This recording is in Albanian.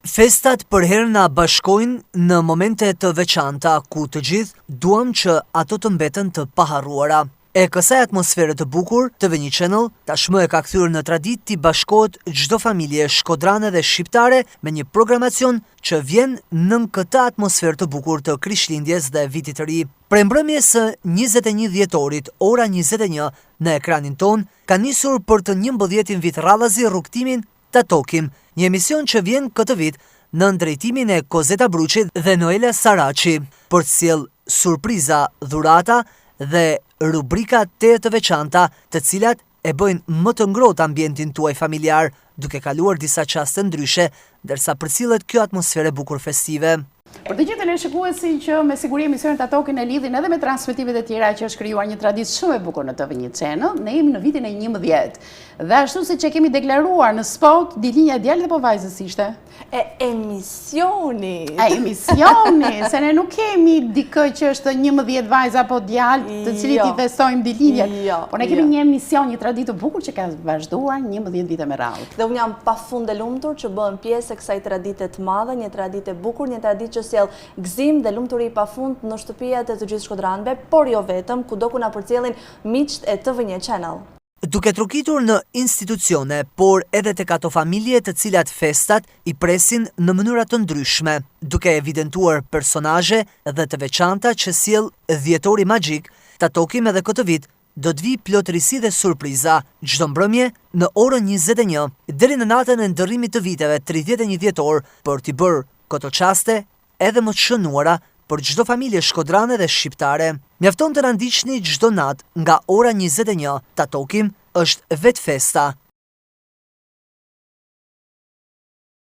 Festat për herë na bashkojnë në momente të veçanta ku të gjithë duam që ato të mbeten të paharruara. E kësaj atmosfere të bukur, TV1 Channel tashmë e ka kthyer në traditë të bashkohet çdo familje shkodrane dhe shqiptare me një programacion që vjen nën këtë atmosferë të bukur të Krishtlindjes dhe Vitit të Ri. Prej mbrëmjes së 21 dhjetorit, ora 21 në ekranin ton, ka nisur për të 11 vit radhazi rrugtimin Tatokim, një emision që vjen këtë vit në drejtimin e Kozeta Bruçit dhe Noela Saraçi, për të sjellë surpriza, dhurata dhe rubrika të veçanta, të cilat e bëjnë më të ngrohtë ambientin tuaj familjar, duke kaluar disa çaste ndryshe, ndërsa përcillet kjo atmosferë bukur festive. Për të gjithë teleshikuesi që me siguri emisionin Tatokin e lidhin edhe me transmetimet e tjera që është krijuar një traditë shumë e bukur në TV1 Channel, ne jemi në vitin e 11. Dhe ashtu si që kemi deklaruar në spot, dilinja e djalit apo vajzës ishte? Emisioni, se ne nuk kemi dikë që është 11 vajza apo djalë të cilit i festojmë dilinjat, por ne kemi një emision, një traditë të bukur që ka vazhduar 11 vite me radhë. Dhe unë jam pafund e lumtur që bëhem pjesë e kësaj tradite të madhe, një traditë e bukur, një traditë që sjell gëzim dhe lumturi pafund në shtëpiat e të gjithë shkodranëve, por jo vetëm, kudo ku na përcjellin miqt e TV1 Channel. Duke trukitur në institucione, por edhe tek ato familje të cilat festat i presin në mënyra të ndryshme, duke evidentuar personazhe dhe të veçanta që sjell dhjetori magjik, Tatokim edhe këtë vit do të vi plotërisë dhe surpriza çdo mbrëmje në orën 21 deri në natën e ndërrimit të viteve 31 dhjetor për t'i bërë këto çaste edhe më të shënuara për çdo familje shkodrane dhe shqiptare. Mjafton të na ndiqni çdo natë nga ora 21. Tatokim është vetë festa.